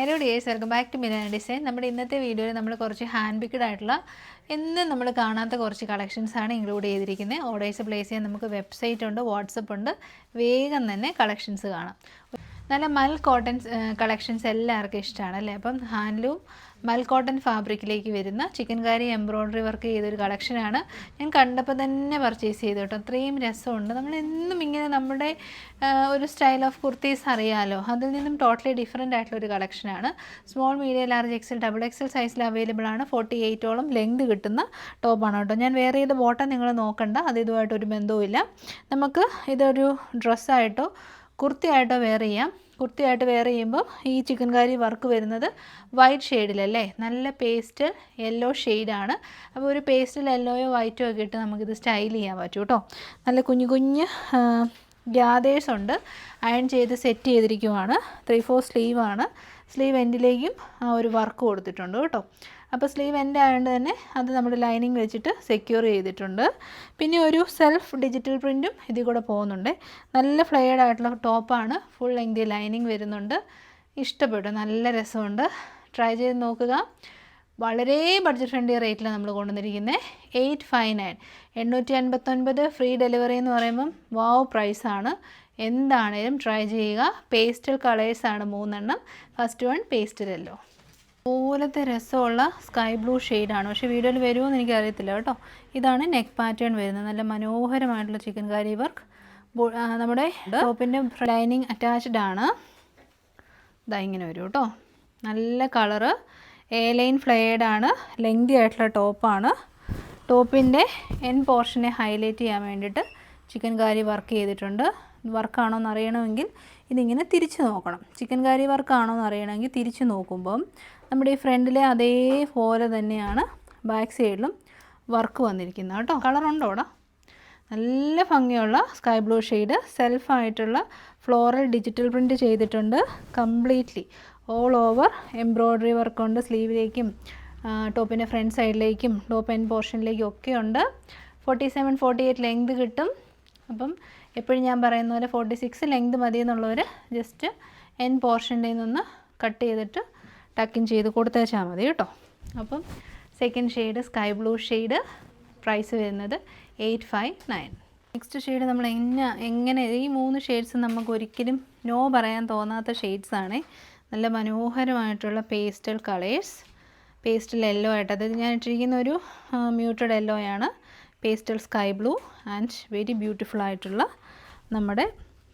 Hello dears, welcome back to Minana design. നമ്മുടെ ഇന്നത്തെ വീഡിയോയിൽ നമ്മൾ കുറച്ച് ഹാൻഡ് പിക്ഡ് ആയിട്ടുള്ള എന്നും നമ്മൾ കാണാത്ത കുറച്ച് കളക്ഷൻസാണ് ഇൻക്ലൂഡ് ചെയ്തിരിക്കുന്നത്. ഓർഡേഴ്സ് പ്ലേസ് ചെയ്യാൻ നമുക്ക് വെബ്സൈറ്റ് ഉണ്ട്, വാട്സപ്പ് ഉണ്ട്. വേഗം തന്നെ കളക്ഷൻസ് കാണാം. നല്ല മൽ കോട്ടൺ കളക്ഷൻസ് എല്ലാവർക്കും ഇഷ്ടമാണ് അല്ലേ? അപ്പം ഹാൻഡ്ലൂം മൽ കോട്ടൺ ഫാബ്രിക്കിലേക്ക് വരുന്ന ചിക്കൻകാരി എംബ്രോയ്ഡറി വർക്ക് ചെയ്തൊരു കളക്ഷനാണ്. ഞാൻ കണ്ടപ്പോൾ തന്നെ പർച്ചേസ് ചെയ്തു കേട്ടോ. അത്രയും രസമുണ്ട്. നമ്മളെന്നും ഇങ്ങനെ നമ്മുടെ ഒരു സ്റ്റൈൽ ഓഫ് കുർത്തീസ് അറിയാമല്ലോ, അതിൽ നിന്നും ടോട്ടലി ഡിഫറെൻ്റ് ആയിട്ടുള്ളൊരു കളക്ഷനാണ്. Small, medium, large, XL, double XL സൈസിൽ അവൈലബിൾ ആണ്. 48ഓളം ലെങ്ത് കിട്ടുന്ന ടോപ്പാണ് കേട്ടോ. ഞാൻ വേറെ ചെയ്ത ബോട്ടം നിങ്ങൾ നോക്കണ്ട, അത് ഇതുമായിട്ടൊരു ബന്ധവുമില്ല. നമുക്ക് ഇതൊരു ഡ്രസ്സായിട്ടോ കുർത്തിയായിട്ടോ വെയർ ചെയ്യാം. കുർത്തിയായിട്ട് വെയർ ചെയ്യുമ്പോൾ ഈ ചിക്കൻകാരി വർക്ക് വരുന്നത് വൈറ്റ് ഷെയ്ഡിലല്ലേ, നല്ല പേസ്റ്റൽ യെല്ലോ ഷെയ്ഡാണ്. അപ്പോൾ ഒരു പേസ്റ്റൽ യെല്ലോയോ വൈറ്റോ ഒക്കെ ഇട്ട് നമുക്കിത് സ്റ്റൈൽ ചെയ്യാൻ പറ്റും കേട്ടോ. നല്ല കുഞ്ഞു കുഞ്ഞ് ഗ്യാദേഴ്സ് ഉണ്ട്. അയൺ ചെയ്ത് സെറ്റ് ചെയ്തിരിക്കുവാണ്. 3/4 സ്ലീവാണ്. സ്ലീവ് എൻഡിലേക്കും ആ ഒരു വർക്ക് കൊടുത്തിട്ടുണ്ട് കേട്ടോ. അപ്പോൾ സ്ലീവ് എൻഡ് ആയതുകൊണ്ട് തന്നെ അത് നമ്മുടെ ലൈനിങ് വെച്ചിട്ട് സെക്യൂർ ചെയ്തിട്ടുണ്ട്. പിന്നെ ഒരു സെൽഫ് ഡിജിറ്റൽ പ്രിൻറ്റും ഇതിൽ കൂടെ പോകുന്നുണ്ട്. നല്ല ഫ്ലെയർഡ് ആയിട്ടുള്ള ടോപ്പാണ്. ഫുൾ ലെങ്തി ലൈനിങ് വരുന്നുണ്ട്. ഇഷ്ടപ്പെട്ടു, നല്ല രസമുണ്ട്. ട്രൈ ചെയ്ത് നോക്കുക. വളരെ ബഡ്ജറ്റ് ഫ്രണ്ട്ലി റേറ്റിൽ നമ്മൾ കൊണ്ടുവന്നിരിക്കുന്നത് 859, 859 ഫ്രീ ഡെലിവറി എന്ന് പറയുമ്പം വാവ് പ്രൈസാണ്. എന്താണേലും ട്രൈ ചെയ്യുക. പേസ്റ്റൽ കളേഴ്സാണ് 3 എണ്ണം. ഫസ്റ്റ് വൺ പേസ്റ്റൽ യെല്ലോ, പോലത്തെ രസമുള്ള സ്കൈ ബ്ലൂ ഷെയ്ഡാണ്. പക്ഷേ വീഡിയോയിൽ വരുമോയെന്ന് എനിക്കറിയത്തില്ല കേട്ടോ. ഇതാണ് നെക്ക് പാറ്റേൺ വരുന്നത്. നല്ല മനോഹരമായിട്ടുള്ള ചിക്കൻകാരി വർക്ക്. നമ്മുടെ ടോപ്പിൻ്റെ ലൈനിങ് അറ്റാച്ച്ഡ് ആണ്. ഇതാ ഇങ്ങനെ വരും കേട്ടോ. നല്ല കളറ്, എ ലൈൻ ഫ്ലെയർഡ് ആണ്. ലെങ്തി ആയിട്ടുള്ള ടോപ്പാണ്. ടോപ്പിൻ്റെ എൻ പോർഷനെ ഹൈലൈറ്റ് ചെയ്യാൻ വേണ്ടിയിട്ട് ചിക്കൻകാരി വർക്ക് ചെയ്തിട്ടുണ്ട്. വർക്കാണോ എന്ന് അറിയണമെങ്കിൽ ഇതിങ്ങനെ തിരിച്ച് നോക്കണം. ചിക്കൻകാരി വർക്കാണോ എന്ന് അറിയണമെങ്കിൽ തിരിച്ച് നോക്കുമ്പം നമ്മുടെ ഈ ഫ്രണ്ടിലെ അതേപോലെ തന്നെയാണ് ബാക്ക് സൈഡിലും വർക്ക് വന്നിരിക്കുന്നത് കേട്ടോ. കളറുണ്ടോ അവിടെ? നല്ല ഭംഗിയുള്ള സ്കൈ ബ്ലൂ ഷെയ്ഡ്. സെൽഫായിട്ടുള്ള ഫ്ലോറൽ ഡിജിറ്റൽ പ്രിൻറ്റ് ചെയ്തിട്ടുണ്ട്. കംപ്ലീറ്റ്ലി ഓൾ ഓവർ എംബ്രോയ്ഡറി വർക്കുണ്ട്. സ്ലീവിലേക്കും ടോപ്പിൻ്റെ ഫ്രണ്ട് സൈഡിലേക്കും ടോപ്പ് എൻഡ് പോർഷനിലേക്കും ഒക്കെ ഉണ്ട്. 47, 48 ലെങ്ത് കിട്ടും. അപ്പം എപ്പോഴും ഞാൻ പറയുന്ന പോലെ 46 ലെങ്ത് മതി എന്നുള്ളവർ ജസ്റ്റ് എൻ പോർഷൻ്റെ നിന്ന് കട്ട് ചെയ്തിട്ട് ടക്കിൻ ചെയ്ത് കൊടുത്തേച്ചാൽ മതി കേട്ടോ. അപ്പം second shade sky blue shade. Price വരുന്നത് 859. നെക്സ്റ്റ് ഷെയ്ഡ് നമ്മൾ എങ്ങനെ ഈ 3 ഷെയ്ഡ്സ് നമുക്ക് ഒരിക്കലും നോ പറയാൻ തോന്നാത്ത ഷെയ്ഡ്സാണ്. നല്ല മനോഹരമായിട്ടുള്ള പേസ്റ്റൽ കളേഴ്സ്. പേസ്റ്റൽ യെല്ലോ ആയിട്ട്, അതായത് ഞാൻ ഇട്ടിരിക്കുന്ന ഒരു മ്യൂട്ടഡ് യെല്ലോ ആണ്. Pastel sky blue and very beautiful ആയിട്ടുള്ള നമ്മുടെ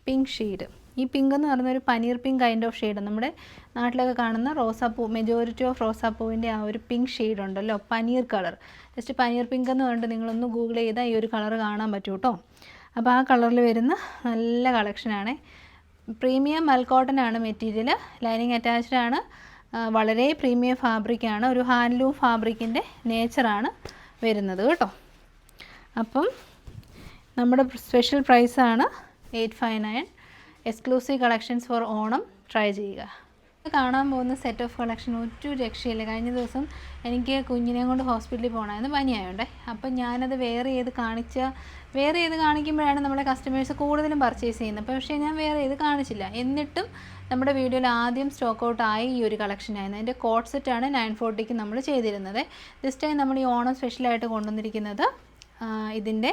പിങ്ക് ഷെയ്ഡ്. ഈ പിങ്ക് എന്ന് പറയുന്ന ഒരു paneer pink kind of shade. നമ്മുടെ നാട്ടിലൊക്കെ കാണുന്ന റോസാപ്പൂ, മെജോറിറ്റി ഓഫ് റോസാപ്പൂവിൻ്റെ ആ ഒരു പിങ്ക് ഷെയ്ഡ് ഉണ്ടല്ലോ, paneer colour. Just paneer pink എന്ന് പറഞ്ഞിട്ട് നിങ്ങളൊന്ന് ഗൂഗിൾ ചെയ്താൽ ഈ ഒരു കളർ കാണാൻ പറ്റും കേട്ടോ. അപ്പോൾ ആ കളറിൽ വരുന്ന നല്ല കളക്ഷനാണ്. പ്രീമിയം മൽക്കോട്ടൺ ആണ് മെറ്റീരിയൽ. ലൈനിങ് അറ്റാച്ച്ഡ് ആണ്. വളരെ പ്രീമിയം ഫാബ്രിക്കാണ്. ഒരു ഹാൻഡ്ലൂം ഫാബ്രിക്കിൻ്റെ നേച്ചറാണ് വരുന്നത് കേട്ടോ. അപ്പം നമ്മുടെ സ്പെഷ്യൽ പ്രൈസാണ് 859. Exclusive collections for Onam. Try ചെയ്യുക. കാണാൻ പോകുന്ന സെറ്റ് ഓഫ് കളക്ഷൻ ഒരു രക്ഷയില്ല. കഴിഞ്ഞ ദിവസം എനിക്ക് കുഞ്ഞിനെയും കൊണ്ട് ഹോസ്പിറ്റലിൽ പോകണമായിരുന്നു, പനിയായോണ്ടേ. അപ്പം ഞാനത് വേറെ ചെയ്ത് കാണിക്കുമ്പോഴാണ് നമ്മുടെ കസ്റ്റമേഴ്സ് കൂടുതലും പർച്ചേസ് ചെയ്യുന്നത്. പക്ഷേ ഞാൻ വേറെ ചെയ്ത് കാണിച്ചില്ല. എന്നിട്ടും നമ്മുടെ വീഡിയോയിൽ ആദ്യം സ്റ്റോക്ക് ഔട്ട് ആയി ഈ ഒരു കളക്ഷനായിരുന്നു. അതിൻ്റെ കോട്ട് സെറ്റാണ് 940 നമ്മൾ ചെയ്തിരുന്നത്. ദിസ് ടൈം നമ്മൾ ഈ ഓണം സ്പെഷ്യലായിട്ട് കൊണ്ടുവന്നിരിക്കുന്നത് ഇതിൻ്റെ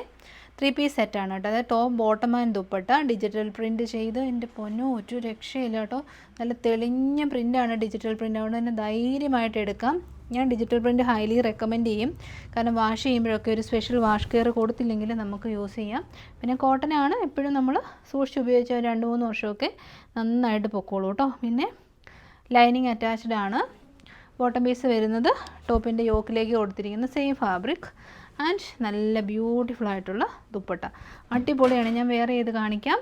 3 പീസ് സെറ്റാണ് കേട്ടോ. അതായത് top, bottom and dupatta digital print ചെയ്ത്. എൻ്റെ പൊന്നോ ഒരു രക്ഷയില്ല കേട്ടോ. നല്ല തെളിഞ്ഞ പ്രിൻ്റാണ് ഡിജിറ്റൽ പ്രിൻ്റ്. അതുകൊണ്ട് തന്നെ ധൈര്യമായിട്ട് എടുക്കാം. ഞാൻ ഡിജിറ്റൽ പ്രിൻറ്റ് ഹൈലി റെക്കമെൻഡ് ചെയ്യും. കാരണം വാഷ് ചെയ്യുമ്പോഴൊക്കെ ഒരു സ്പെഷ്യൽ വാഷ് കെയർ കൊടുത്തില്ലെങ്കിൽ നമുക്ക് യൂസ് ചെയ്യാം. പിന്നെ കോട്ടനാണ് എപ്പോഴും നമ്മൾ സൂക്ഷിച്ച് ഉപയോഗിച്ച 2-3 വർഷമൊക്കെ നന്നായിട്ട് പൊക്കോളൂ കേട്ടോ. പിന്നെ ലൈനിങ് അറ്റാച്ച്ഡ് ആണ്. ബോട്ടം പീസ് വരുന്നത് ടോപ്പിൻ്റെ യോക്കിലേക്ക് കൊടുത്തിരിക്കുന്ന സെയിം ഫാബ്രിക് ആൻഡ് നല്ല ബ്യൂട്ടിഫുൾ ആയിട്ടുള്ള ദുപ്പട്ട. അടിപൊളിയാണ്. ഞാൻ വേറെ ചെയ്ത് കാണിക്കാം.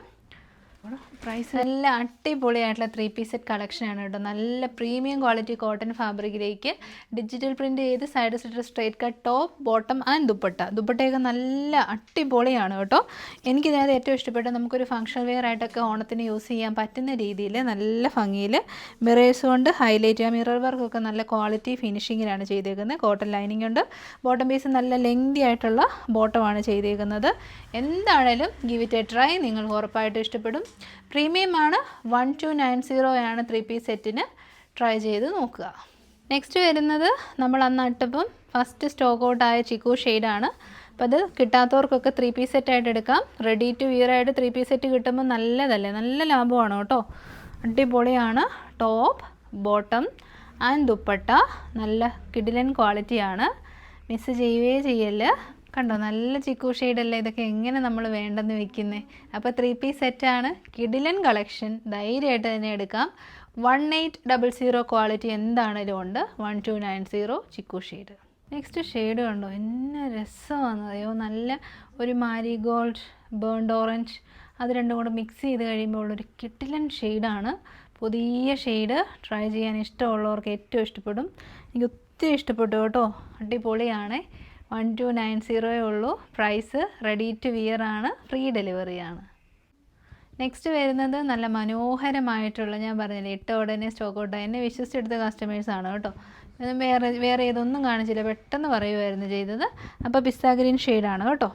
പ്രൈസ് നല്ല അടിപൊളിയായിട്ടുള്ള 3 പീസ് സെറ്റ് കളക്ഷനാണ് കേട്ടോ. നല്ല പ്രീമിയം ക്വാളിറ്റി കോട്ടൺ ഫാബ്രിക്കിലേക്ക് ഡിജിറ്റൽ പ്രിൻറ്റ് ചെയ്ത് side straight cut top, bottom and ദുപ്പട്ടയൊക്കെ നല്ല അടിപൊളിയാണ് കേട്ടോ. എനിക്കിതിനകത്ത് ഏറ്റവും ഇഷ്ടപ്പെട്ടത് നമുക്കൊരു ഫങ്ഷൻ വെയർ ആയിട്ടൊക്കെ ഓണത്തിന് യൂസ് ചെയ്യാൻ പറ്റുന്ന രീതിയിൽ നല്ല ഭംഗിയിൽ മിറേഴ്സ് കൊണ്ട് ഹൈലൈറ്റ് ചെയ്യുക. മിറർ വർക്കൊക്കെ നല്ല ക്വാളിറ്റി ഫിനിഷിങ്ങിലാണ് ചെയ്തേക്കുന്നത്. കോട്ടൺ ലൈനിങ് ഉണ്ട്. ബോട്ടം പീസ് നല്ല ലെങ്തി ആയിട്ടുള്ള ബോട്ടമാണ് ചെയ്തേക്കുന്നത്. എന്താണേലും ഗിവ് ഇറ്റ് എ ട്രൈ. നിങ്ങൾക്ക് ഉറപ്പായിട്ടും ഇഷ്ടപ്പെടും. പ്രീമിയം ആണ്. 1290 ആണ് 3 പീസ് സെറ്റിന്. ട്രൈ ചെയ്ത് നോക്കുക. നെക്സ്റ്റ് വരുന്നത് നമ്മൾ അന്ന് ഇട്ടപ്പം ഫസ്റ്റ് സ്റ്റോക്ക് ഔട്ടായ ചിക്കു ഷെയ്ഡാണ്. അപ്പോൾ അത് കിട്ടാത്തവർക്കൊക്കെ 3 പീസ് സെറ്റായിട്ട് എടുക്കാം. റെഡി ടു വിയർ ആയിട്ട് 3 പീസ് സെറ്റ് കിട്ടുമ്പോൾ നല്ലതല്ലേ, നല്ല ലാഭമാണ് കേട്ടോ. അടിപൊളിയാണ്. ടോപ്പ്, ബോട്ടം ആൻഡ് ദുപ്പട്ട നല്ല കിടിലൻ ക്വാളിറ്റിയാണ്. മിസ് ചെയ്യുകയേ ചെയ്യല്ല. കണ്ടോ, നല്ല ചിക്കു ഷെയ്ഡല്ലേ. ഇതൊക്കെ എങ്ങനെ നമ്മൾ വേണ്ടെന്ന് വെക്കുന്നത്. അപ്പോൾ 3 പീസ് സെറ്റാണ്, കിടിലൻ കളക്ഷൻ. ധൈര്യമായിട്ട് തന്നെ എടുക്കാം. 1800 ക്വാളിറ്റി എന്താണേലും ഉണ്ട്. 1290 ചിക്കു ഷെയ്ഡ്. നെക്സ്റ്റ് ഷെയ്ഡ് കണ്ടോ, എന്ന രസമാണെന്നറിയോ. നല്ല ഒരു മാരിഗോൾഡ്, ബേൺഡ് ഓറഞ്ച്, അത് രണ്ടും കൂടെ മിക്സ് ചെയ്ത് കഴിയുമ്പോൾ ഉള്ളൊരു കിടിലൻ ഷെയ്ഡാണ്. പുതിയ ഷെയ്ഡ്. ട്രൈ ചെയ്യാൻ ഇഷ്ടമുള്ളവർക്ക് ഏറ്റവും ഇഷ്ടപ്പെടും. എനിക്ക് ഒത്തിരി ഇഷ്ടപ്പെട്ടു കേട്ടോ. അടിപൊളിയാണ്. 1290 ഉള്ളൂ. പ്രൈസ് റെഡി ടു വിയർ ആണ്. ഫ്രീ ഡെലിവറിയാണ്. നെക്സ്റ്റ് വരുന്നത് നല്ല മനോഹരമായിട്ടുള്ള, ഞാൻ പറഞ്ഞില്ലേ ഇട്ട ഉടനെ സ്റ്റോക്ക് ഔട്ടായി, എന്നെ വിശ്വസിച്ചെടുത്ത കസ്റ്റമേഴ്സാണ് കേട്ടോ. വേറെ ഏതൊന്നും കാണിച്ചില്ല, പെട്ടെന്ന് പറയുമായിരുന്നു ചെയ്തത്. അപ്പോൾ പിസ്ത ഗ്രീൻ ഷെയ്ഡാണ് കേട്ടോ.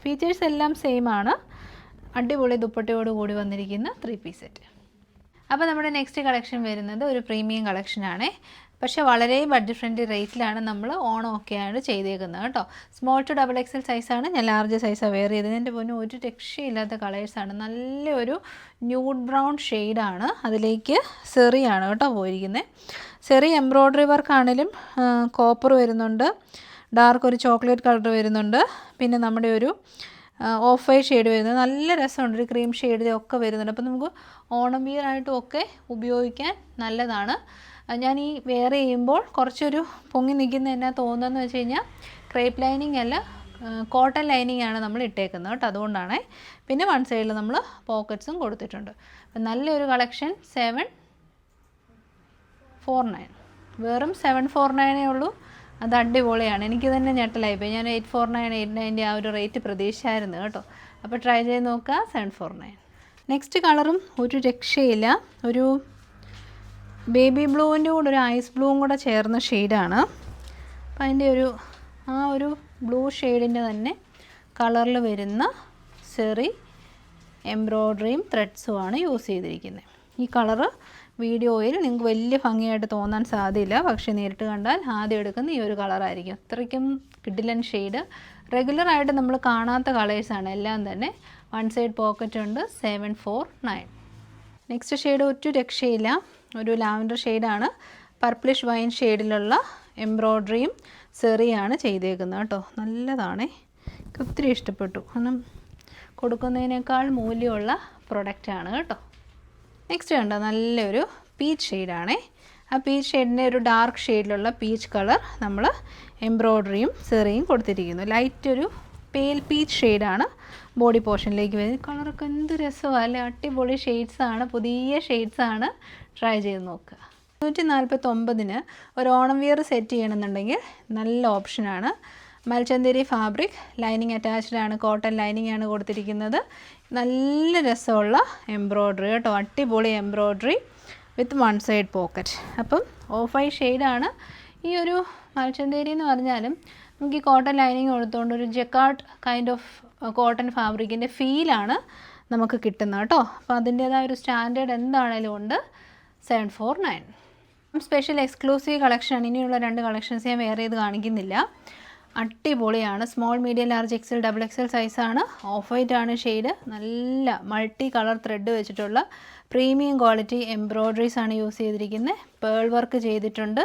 ഫീച്ചേഴ്സ് എല്ലാം സെയിം ആണ്. അടിപൊളി ദുപ്പട്ടയോട് കൂടി വന്നിരിക്കുന്ന 3 പീസ് സെറ്റ്. അപ്പോൾ നമ്മുടെ നെക്സ്റ്റ് കളക്ഷൻ വരുന്നത് ഒരു പ്രീമിയം കളക്ഷനാണ്. പക്ഷേ വളരെ ബഡ്ജറ്റ് ഫ്രണ്ട്ലി റേറ്റിലാണ് നമ്മൾ ഓണം ഒക്കെയാണ് ചെയ്തേക്കുന്നത് കേട്ടോ. സ്മോൾ ടു XXL സൈസാണ്. ഞാൻ ലാർജ് സൈസാണ് വെയർ ചെയ്തത്. എൻ്റെ പൊന്നും ഒരു രക്ഷയില്ലാത്ത കളേഴ്സാണ്. നല്ലൊരു ന്യൂഡ് ബ്രൗൺ ഷെയ്ഡാണ്. അതിലേക്ക് സെറിയാണ് കേട്ടോ പോയിരിക്കുന്നത്. സെറി എംബ്രോയ്ഡറി വർക്കാണേലും കോപ്പർ വരുന്നുണ്ട്, ഡാർക്ക് ഒരു ചോക്ലേറ്റ് കളർ വരുന്നുണ്ട്, പിന്നെ നമ്മുടെ ഒരു ഓഫ് വൈറ്റ് ഷെയ്ഡ് വരുന്നത്. നല്ല രസമുണ്ട്. ഒരു ക്രീം ഷെയ്ഡിലൊക്കെ വരുന്നുണ്ട്. അപ്പോൾ നമുക്ക് ഓണം വിയർ ആയിട്ടും ഒക്കെ ഉപയോഗിക്കാൻ നല്ലതാണ്. ഞാൻ ഈ വെയർ ചെയ്യുമ്പോൾ കുറച്ചൊരു പൊങ്ങി നിൽക്കുന്ന എന്നാ തോന്നുന്നതെന്ന് വെച്ച് കഴിഞ്ഞാൽ ക്രേപ്പ് ലൈനിങ് അല്ല, കോട്ടൺ ലൈനിങ് ആണ് നമ്മൾ ഇട്ടേക്കുന്നത് കേട്ടോ. അതുകൊണ്ടാണ്. പിന്നെ വൺ സൈഡിൽ നമ്മൾ പോക്കറ്റ്സും കൊടുത്തിട്ടുണ്ട്. അപ്പം നല്ലൊരു കളക്ഷൻ. 749, വെറും 749 ഉള്ളൂ. അത് അടിപൊളിയാണ്. എനിക്ക് തന്നെ ഞെട്ടലായിപ്പോയി. ഞാൻ 849, 890 ആ ഒരു റേറ്റ് പ്രതീക്ഷിച്ചായിരുന്നു കേട്ടോ. അപ്പോൾ ട്രൈ ചെയ്ത് നോക്കുക. 749. നെക്സ്റ്റ് കളറും ഒരു രക്ഷയില്ല. ഒരു ബേബി ബ്ലൂവിൻ്റെ കൂടെ ഒരു ഐസ് ബ്ലൂവും കൂടെ ചേർന്ന ഷെയ്ഡാണ്. അപ്പം അതിൻ്റെ ഒരു ബ്ലൂ ഷെയ്ഡിൻ്റെ തന്നെ കളറിൽ വരുന്ന സെറി എംബ്രോയ്ഡറിയും ത്രെഡ്സുമാണ് യൂസ് ചെയ്തിരിക്കുന്നത്. ഈ കളറ് വീഡിയോയിൽ നിങ്ങൾക്ക് വലിയ ഭംഗിയായിട്ട് തോന്നാൻ സാധ്യതയില്ല, പക്ഷേ നേരിട്ട് കണ്ടാൽ ആദ്യം എടുക്കുന്ന ഈ ഒരു കളറായിരിക്കും. അത്രയ്ക്കും കിഡിലൻ ഷെയ്ഡ്. റെഗുലറായിട്ട് നമ്മൾ കാണാത്ത കളേഴ്സാണ് എല്ലാം തന്നെ. വൺ സൈഡ് പോക്കറ്റ് ഉണ്ട്. 749. നെക്സ്റ്റ് ഷെയ്ഡ് ഒരു രക്ഷയില്ല. ഒരു ലാവൻഡർ ഷെയ്ഡാണ്. പർപ്പിളിഷ് വൈൻ ഷെയ്ഡിലുള്ള എംബ്രോയ്ഡറിയും സെറിയാണ് ചെയ്തേക്കുന്നത് കേട്ടോ. നല്ലതാണ്. എനിക്ക് ഒത്തിരി ഇഷ്ടപ്പെട്ടു. കാരണം കൊടുക്കുന്നതിനേക്കാൾ മൂല്യമുള്ള പ്രൊഡക്റ്റാണ് കേട്ടോ. നെക്സ്റ്റ് കണ്ടോ, നല്ലൊരു പീച്ച് ഷെയ്ഡാണേ. ആ പീച്ച് ഷെയ്ഡിൻ്റെ ഒരു ഡാർക്ക് ഷെയ്ഡിലുള്ള പീച്ച് കളർ നമ്മൾ എംബ്രോയ്ഡറിയും സെറിയും കൊടുത്തിരിക്കുന്നു. ലൈറ്റ് ഒരു പേൽ പീച്ച് ഷെയ്ഡാണ് ബോഡി പോർഷനിലേക്ക് വരുന്നത്. കളറൊക്കെ എന്ത് രസമാണ് അല്ലേ. അടിപൊളി ഷെയ്ഡ്സാണ്, പുതിയ ഷെയ്ഡ്സാണ്. ട്രൈ ചെയ്ത് നോക്കുക. 149 ഒരു ഓണം വിയർ സെറ്റ് ചെയ്യണമെന്നുണ്ടെങ്കിൽ നല്ല ഓപ്ഷനാണ്. മൽച്ചന്തേരി ഫാബ്രിക്, ലൈനിങ് അറ്റാച്ച്ഡ് ആണ്, കോട്ടൺ ലൈനിങ് ആണ് കൊടുത്തിരിക്കുന്നത്. നല്ല രസമുള്ള എംബ്രോയ്ഡറി കേട്ടോ. അടിപൊളി embroidery with one side pocket. അപ്പം ഓഫ് വൈറ്റ് ഷെയ്ഡാണ്. ഈ ഒരു മൽച്ചന്തേരി എന്ന് പറഞ്ഞാലും നമുക്ക് ഈ കോട്ടൺ ലൈനിങ് കൊടുത്തുകൊണ്ട് ഒരു ജക്കാർഡ് കൈൻഡ് ഓഫ് കോട്ടൺ ഫാബ്രിക്കിൻ്റെ ഫീലാണ് നമുക്ക് കിട്ടുന്നത് കേട്ടോ. അപ്പോൾ അതിൻ്റേതായ ഒരു സ്റ്റാൻഡേർഡ് എന്താണേലും ഉണ്ട്. 749. സ്പെഷ്യൽ എക്സ്ക്ലൂസീവ് കളക്ഷനാണ്. ഇനിയുള്ള 2 കളക്ഷൻസ് ഞാൻ വേറെ ചെയ്ത് കാണിക്കുന്നില്ല. അടിപൊളിയാണ്. Small, medium, large, XL, XXL സൈസാണ്. ഓഫ് വൈറ്റ് ആണ് ഷെയ്ഡ്. നല്ല മൾട്ടി കളർ ത്രെഡ് വെച്ചിട്ടുള്ള പ്രീമിയം ക്വാളിറ്റി എംബ്രോയ്ഡറീസ് ആണ് യൂസ് ചെയ്തിരിക്കുന്നത്. പേൾ വർക്ക് ചെയ്തിട്ടുണ്ട്.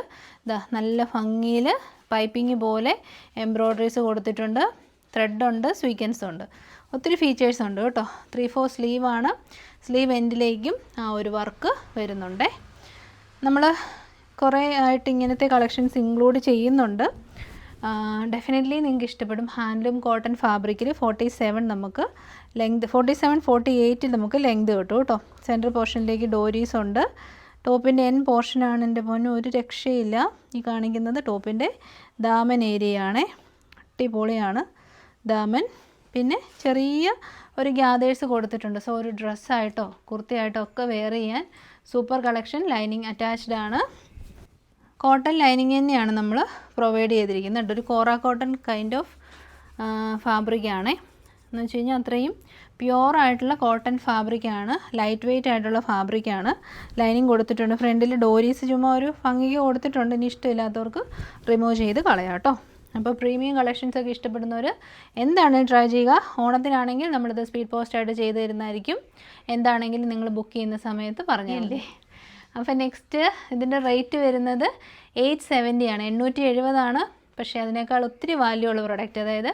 നല്ല ഭംഗിയിൽ പൈപ്പിംഗ് പോലെ എംബ്രോയ്ഡറീസ് കൊടുത്തിട്ടുണ്ട്. ത്രെഡുണ്ട്, സ്വീക്കൻസ് ഉണ്ട്. ഒത്തിരി ഫീച്ചേഴ്സ് ഉണ്ട് കേട്ടോ. 3/4 സ്ലീവാണ്. സ്ലീവ് എൻഡിലേക്കും ആ ഒരു വർക്ക് വരുന്നുണ്ട്. നമ്മൾ കുറേ ആയിട്ട് ഇങ്ങനത്തെ കളക്ഷൻസ് ഇൻക്ലൂഡ് ചെയ്യുന്നുണ്ട്. ഡെഫിനറ്റ്ലി നിങ്ങൾക്ക് ഇഷ്ടപ്പെടും. ഹാൻഡ്ലൂം കോട്ടൺ ഫാബ്രിക്കിൽ 47 നമുക്ക് ലെങ്ത്, 47, 48 നമുക്ക് ലെങ്ത് കിട്ടും കേട്ടോ. സെൻറ്റർ പോർഷനിലേക്ക് ഡോരീസ് ഉണ്ട്. ടോപ്പിൻ്റെ എൻ പോർഷനാണ് എൻ്റെ പൊന്നു, ഒരു രക്ഷയില്ല. ഈ കാണിക്കുന്നത് ടോപ്പിൻ്റെ ദാമൻ ഏരിയയാണ്. അടിപൊളിയാണ് ദാമൻ. പിന്നെ ചെറിയ ഒരു ഗ്യാദേഴ്സ് കൊടുത്തിട്ടുണ്ട്. സോ ഒരു ഡ്രസ്സായിട്ടോ കുർത്തിയായിട്ടോ ഒക്കെ വെയർ ചെയ്യാൻ സൂപ്പർ കളക്ഷൻ. ലൈനിങ് അറ്റാച്ച്ഡ് ആണ്. കോട്ടൺ ലൈനിങ് തന്നെയാണ് നമ്മൾ പ്രൊവൈഡ് ചെയ്തിരിക്കുന്നത്. ഒരു കോറ കോട്ടൺ കൈൻഡ് ഓഫ് ഫാബ്രിക്കാണ്. എന്ന് വെച്ച് കഴിഞ്ഞാൽ അത്രയും പ്യുവർ ആയിട്ടുള്ള കോട്ടൺ ഫാബ്രിക്കാണ്, ലൈറ്റ് വെയ്റ്റ് ആയിട്ടുള്ള ഫാബ്രിക്കാണ്. ലൈനിങ് കൊടുത്തിട്ടുണ്ട്. ഫ്രണ്ടിൽ ഡോരീസ് ചുമ്മാ ഒരു ഭംഗിക്ക് കൊടുത്തിട്ടുണ്ട്. ഇനി ഇഷ്ടമില്ലാത്തവർക്ക് റിമൂവ് ചെയ്ത് കളയാം കേട്ടോ. അപ്പോൾ പ്രീമിയം കളക്ഷൻസ് ഒക്കെ ഇഷ്ടപ്പെടുന്നവർ എന്താണ് ട്രൈ ചെയ്യുക. ഓണത്തിനാണെങ്കിൽ നമ്മളിത് സ്പീഡ് പോസ്റ്റായിട്ട് ചെയ്ത് തരുന്നതായിരിക്കും. എന്താണെങ്കിലും നിങ്ങൾ ബുക്ക് ചെയ്യുന്ന സമയത്ത് പറഞ്ഞില്ലേ. അപ്പോൾ നെക്സ്റ്റ് ഇതിൻ്റെ റേറ്റ് വരുന്നത് 870 ആണ്, 870 പക്ഷേ അതിനേക്കാൾ ഒത്തിരി വാല്യൂ ഉള്ള പ്രൊഡക്റ്റ്. അതായത്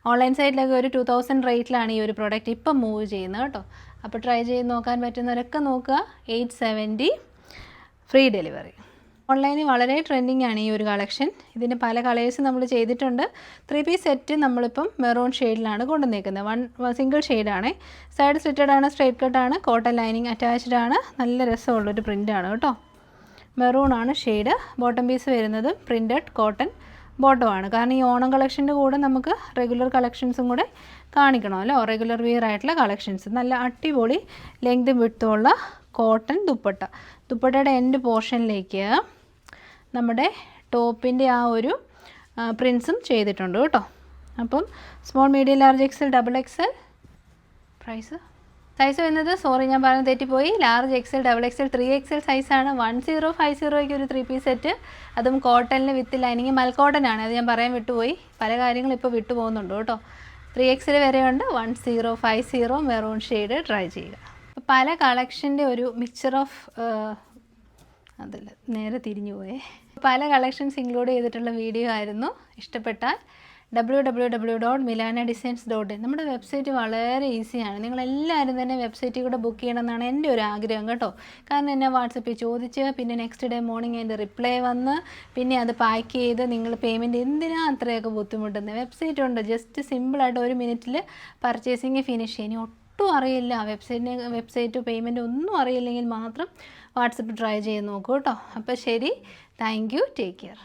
ഓൺലൈൻ സൈറ്റിലൊക്കെ ഒരു 2000 റേറ്റിലാണ് ഈ ഒരു പ്രൊഡക്റ്റ് ഇപ്പം മൂവ് ചെയ്യുന്നത് കേട്ടോ. അപ്പോൾ ട്രൈ ചെയ്ത് നോക്കാൻ പറ്റുന്നവരൊക്കെ നോക്കുക. 870 ഫ്രീ ഡെലിവറി. ഓൺലൈനിൽ വളരെ ട്രെൻഡിങ് ആണ് ഈ ഒരു കളക്ഷൻ. ഇതിൻ്റെ പല കളേഴ്സ് നമ്മൾ ചെയ്തിട്ടുണ്ട്. 3 പീസ് സെറ്റ് നമ്മളിപ്പം മെറൂൺ ഷെയ്ഡിലാണ് കൊണ്ടുവന്നേക്കുന്നത്. സിംഗിൾ ഷെയ്ഡാണ്. സൈഡ് സ്ലിറ്റഡ് ആണ്, സ്ട്രൈറ്റ് കട്ടാണ്, കോട്ടൺ ലൈനിങ് അറ്റാച്ച്ഡ് ആണ്. നല്ല രസമുള്ളൊരു പ്രിൻ്റാണ് കേട്ടോ. മെറൂൺ ആണ് ഷെയ്ഡ്. ബോട്ടം പീസ് വരുന്നത് പ്രിൻറ്റഡ് കോട്ടൺ ബോട്ടമാണ്. കാരണം ഈ ഓണം കളക്ഷൻ്റെ കൂടെ നമുക്ക് റെഗുലർ കളക്ഷൻസും കൂടെ കാണിക്കണമല്ലോ. റെഗുലർ വിയർ ആയിട്ടുള്ള കളക്ഷൻസ്. നല്ല അടിപൊളി ലെങ്തും വിട്ടുമുള്ള കോട്ടൺ ദുപ്പട്ട. ദുപ്പട്ടയുടെ എൻഡ് പോർഷനിലേക്ക് നമ്മുടെ ടോപ്പിൻ്റെ ആ ഒരു പ്രിൻസും ചെയ്തിട്ടുണ്ട് കേട്ടോ. അപ്പം small, medium, large, XL, double XL. Size വരുന്നത്, സോറി ഞാൻ പറഞ്ഞത് തെറ്റിപ്പോയി, large XL, double Excel, 3XL സൈസാണ്. 1050 ഒരു 3 പീസ് സെറ്റ്. അതും കോട്ടണിൽ വിത്ത് ലൈനിങ്. മൽക്കോട്ടൺ ആണ്, അത് ഞാൻ പറയാൻ വിട്ടുപോയി. പല കാര്യങ്ങളും ഇപ്പോൾ വിട്ടു പോകുന്നുണ്ട് കേട്ടോ. 3XL വരെയുണ്ട്. 1050 മെറൂൺ ഷെയ്ഡ് ട്രൈ ചെയ്യുക. പല കളക്ഷൻ്റെ ഒരു മിക്സർ ഓഫ് അതല്ല, നേരെ തിരിഞ്ഞു പോയേ. പല കളക്ഷൻസ് ഇൻക്ലൂഡ് ചെയ്തിട്ടുള്ള വീഡിയോ ആയിരുന്നു. ഇഷ്ടപ്പെട്ടാൽ www.milanadesigns.in നമ്മുടെ വെബ്സൈറ്റ് വളരെ ഈസിയാണ്. നിങ്ങളെല്ലാവരും തന്നെ വെബ്സൈറ്റിൽ കൂടെ ബുക്ക് ചെയ്യണമെന്നാണ് എൻ്റെ ഒരു ആഗ്രഹം കേട്ടോ. കാരണം എന്നെ വാട്സപ്പിൽ ചോദിച്ച് പിന്നെ നെക്സ്റ്റ് ഡേ മോർണിംഗ് അതിൻ്റെ റിപ്ലൈ വന്ന് പിന്നെ അത് പാക്ക് ചെയ്ത് നിങ്ങൾ പേയ്മെൻറ്റ് എന്തിനാ അത്രയൊക്കെ ബുദ്ധിമുട്ടുന്നത്. വെബ്സൈറ്റ് ഉണ്ട്, ജസ്റ്റ് സിമ്പിളായിട്ട് 1 മിനിറ്റിൽ പർച്ചേസിങ് ഫിനിഷ് ചെയ്യും. ഒട്ടും അറിയില്ല, വെബ്സൈറ്റ് പേയ്മെൻറ്റ് ഒന്നും അറിയില്ലെങ്കിൽ മാത്രം വാട്സപ്പ് ട്രൈ ചെയ്ത് നോക്കൂ കേട്ടോ. അപ്പോൾ ശരി, താങ്ക് യു, ടേക്ക് കെയർ.